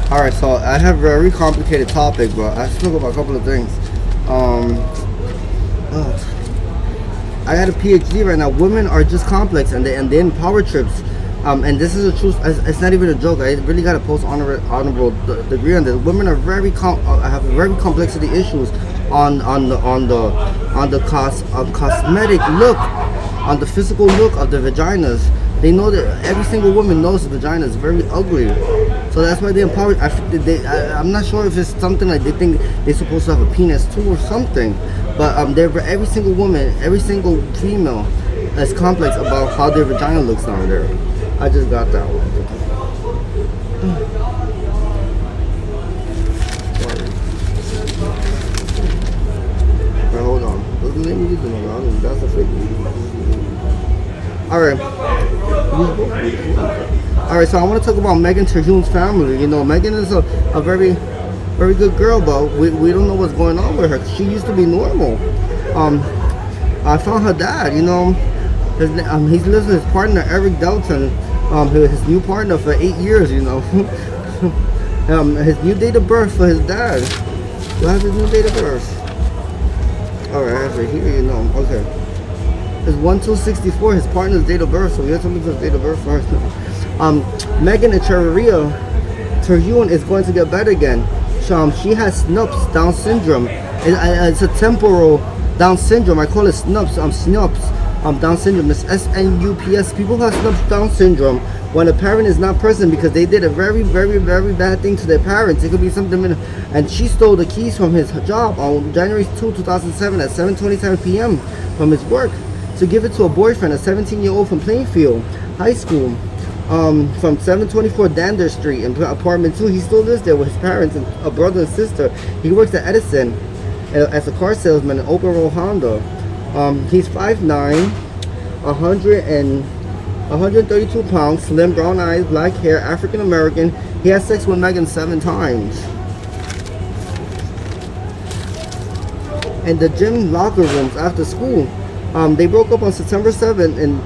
All right, so I have a very complicated topic, but I spoke about a couple of things. Um, I had a PhD right now. Women are just complex, and they in power trips. And this is a truth. It's not even a joke. I really got a honorable degree on this. Women are have very complexity issues on the cosmetic look, on the physical look of the vaginas. They know that every single woman knows the vagina is very ugly, so that's why they empower. I'm not sure if it's something like they think they're supposed to have a penis too or something, but every single woman, every single female is complex about how their vagina looks down there. I just got that one. Wait, hold on. What's the name of this? That's a fake. All right. All right. So I want to talk about Megan Terhune's family. You know, Megan is a very, very good girl, but we don't know what's going on with her. She used to be normal. I found her dad. You know, he's living with his partner Eric Delton. His new partner for 8 years. You know, his new date of birth for his dad. Do I have his new date of birth? All right, I have it here. You know, okay. It's 1/2/64, his partner's date of birth, so we have to make his date of birth first. Megan Terhune is going to get better again. She has SNPs, Down syndrome. It's a temporal Down syndrome. I call it SNPs, Down syndrome. It's SNUPS. People who have SNPs, Down syndrome, when a parent is not present because they did a very, very, very bad thing to their parents. It could be something, and she stole the keys from his job on January 2, 2007 at 7:27 p.m. from his work, to give it to a boyfriend, a 17-year-old from Plainfield High School, from 724 Dander Street in apartment 2. He still lives there with his parents and a brother and sister. He works at Edison as a car salesman in Open Road Honda. He's 5'9", 132 pounds, slim, brown eyes, black hair, African American. He had sex with Megan 7 times. In the gym locker rooms after school. They broke up on September 7th in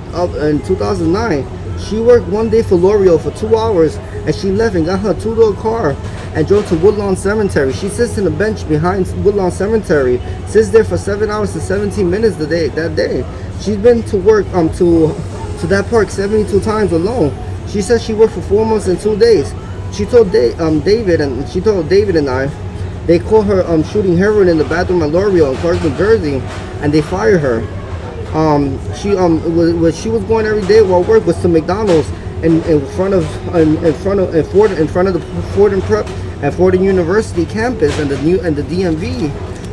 2009. She worked one day for L'Oreal for 2 hours, and she left and got her 2-door car and drove to Woodlawn Cemetery. She sits in a bench behind Woodlawn Cemetery, sits there for 7 hours and 17 minutes that day. She's been to work to that park 72 times alone. She said she worked for 4 months and 2 days. She told David and I, they caught her shooting heroin in the bathroom at L'Oreal in Clark, New Jersey, and they fired her. She was going every day while work was to McDonald's in front of the Fordham Prep and Fordham University campus and the DMV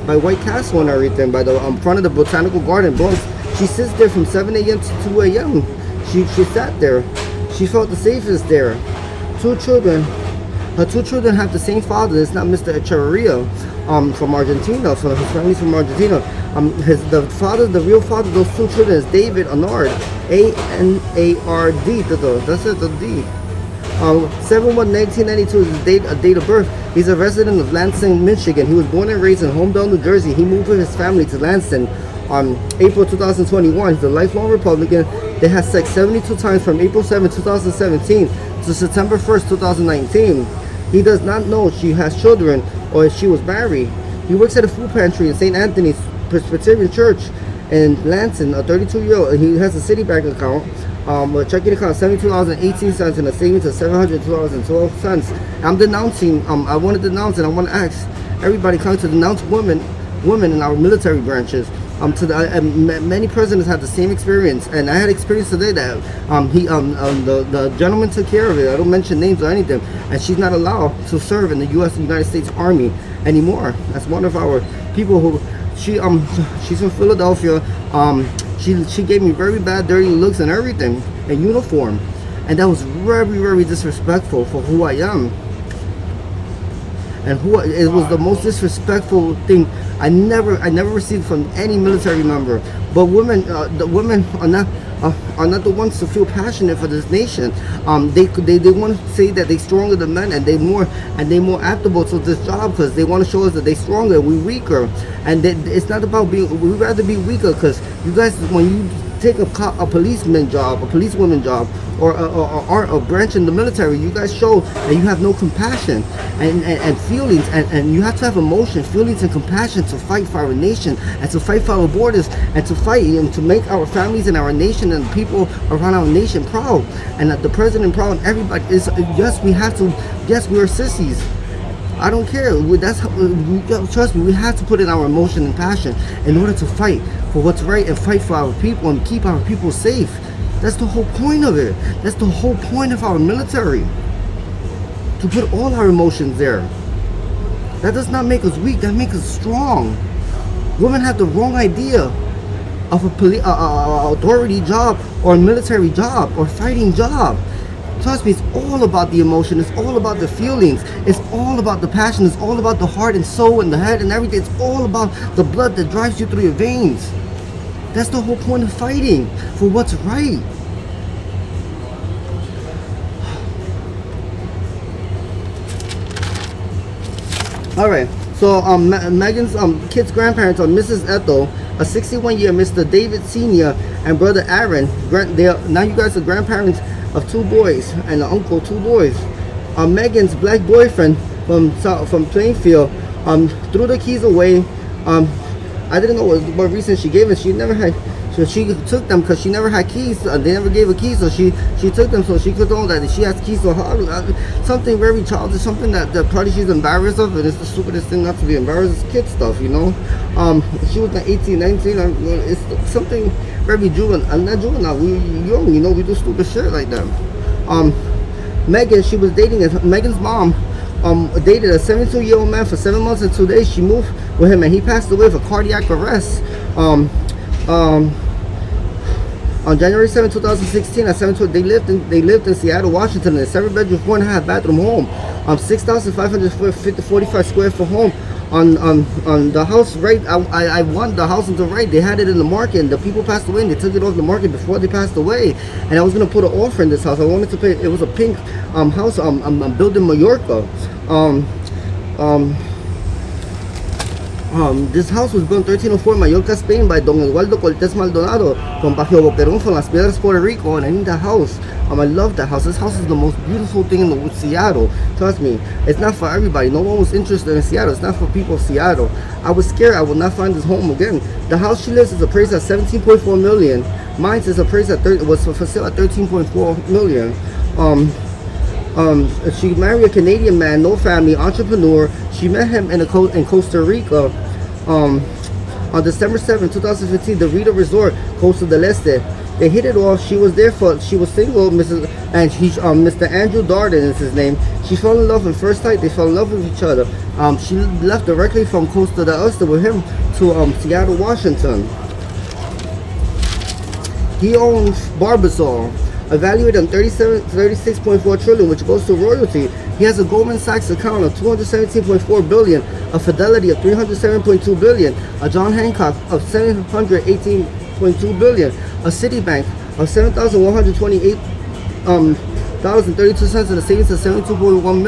by White Castle and everything, by the front of the Botanical Garden Bronx. She sits there from 7 a.m. to 2 a.m. She sat there. She felt the safest there. 2 children. Her 2 children have the same father. It's not Mr. Echeverria from Argentina. So his family's from Argentina. The real father of those 2 children is David Anard, Anard. That's it, the D. 7/1/1992 is his date of birth. He's a resident of Lansing, Michigan. He was born and raised in Homedale, New Jersey. He moved with his family to Lansing on April 2021. He's a lifelong Republican. They had sex 72 times from April 7, 2017 to September 1st, 2019. He does not know she has children or if she was married. He works at a food pantry in St. Anthony's Presbyterian Church in Lansing, a 32-year-old. He has a Citibank account, a checking account of $72.18 and a savings of $702.12. I'm denouncing, I want to denounce and I want to ask everybody coming to denounce women in our military branches. Many presidents had the same experience, and I had experience today that the gentleman took care of it. I don't mention names or anything, and she's not allowed to serve in the United States Army anymore. That's one of our people who she's from Philadelphia. She gave me very bad, dirty looks and everything in uniform, and that was very, very disrespectful for who I am. And it was the most disrespectful thing I never received from any military member. But the women are not the ones to feel passionate for this nation. They want to say that they're stronger than men, and they're more adaptable to this job because they want to show us that they're stronger, we're weaker. And it's not about being. We'd rather be weaker because you guys, when you take a policeman job, a policewoman job, or a branch in the military, you guys show that you have no compassion and feelings, and you have to have emotion, feelings, and compassion to fight for our nation, and to fight for our borders, and to fight and to make our families and our nation and the people around our nation proud, and the president proud, and everybody is. Yes, we have to. Yes, we are sissies. I don't care. That's how, trust me. We have to put in our emotion and passion in order to fight for what's right and fight for our people and keep our people safe. That's the whole point of it. That's the whole point of our military. To put all our emotions there. That does not make us weak. That makes us strong. Women have the wrong idea of a authority job or a military job or fighting job. Trust me, it's all about the emotion. It's all about the feelings. It's all about the passion. It's all about the heart and soul and the head and everything. It's all about the blood that drives you through your veins. That's the whole point of fighting for what's right. All right. So Megan's kids' grandparents are Mrs. Ethel, a 61-year Mr. David Sr. and brother Aaron. Now you guys are grandparents of 2 boys and an uncle, 2 boys. Megan's black boyfriend from Plainfield threw the keys away. I didn't know what reason she gave it. She never had. So she took them because she never had keys. They never gave her keys, so she took them so she could know that she has keys. So something very childish, something that probably she's embarrassed of, and it's the stupidest thing not to be embarrassed. It's kid stuff, you know. She was like 18, 19. It's something very juvenile. I'm not juvenile. We young, you know. We do stupid shit like that. Megan, she was dating. Megan's mom dated a 72-year-old man for 7 months and 2 days. She moved with him, and he passed away for cardiac arrest. On January 7, 2016, at 72, they lived in Seattle, Washington, in a 7-bedroom, 4.5-bathroom home, 6,545 square foot home. On the house right, I won the house on the right. They had it in the market, and the people passed away, and they took it off the market before they passed away. And I was gonna put an offer in this house. I wanted to pay. It was a pink house. I'm building Mallorca. This house was built in 1304 Mallorca, Spain by Don Eduardo Cortés Maldonado con Bajo Boquerón from Las Piedras, Puerto Rico, and I need that house. I love that house. This house is the most beautiful thing in the Seattle. Trust me, it's not for everybody. No one was interested in Seattle. It's not for people of Seattle. I was scared I would not find this home again. The house she lives is appraised at $17.4 million. Mine is appraised at was for sale at $13.4 million. She married a Canadian man, no family, entrepreneur. She met him in Costa Rica. On December 7, 2015, the Rita Resort, Costa del Este. They hit it off. She was single, Mr. Andrew Darden is his name. She fell in love at first sight. They fell in love with each other. She left directly from Costa del Este with him to Seattle, Washington. He owns Barbasol, evaluated on $36.4 trillion, which goes to royalty. He has a Goldman Sachs account of $217.4 billion, a Fidelity of $307.2 billion, a John Hancock of $718.2 billion, a Citibank of $7,128.32, and a savings of $72.1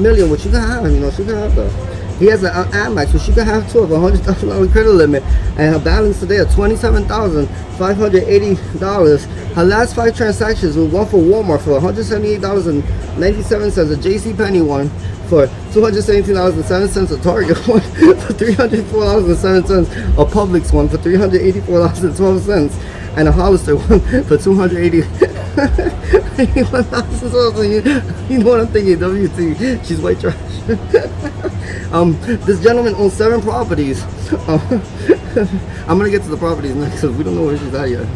million, which you can have. You know, she can have that. He has an Amex, which she can have too, of $100,000 credit limit, and her balance today of $27,580. Her last 5 transactions were one for Walmart for $178.97, a JCPenney one for $217.07, a Target one for $304.07, a Publix one for $384.12, and a Hollister one for $281,000. You know what I'm thinking, WT, she's white trash. This gentleman owns 7 properties. I'm gonna get to the properties next because we don't know where she's at yet.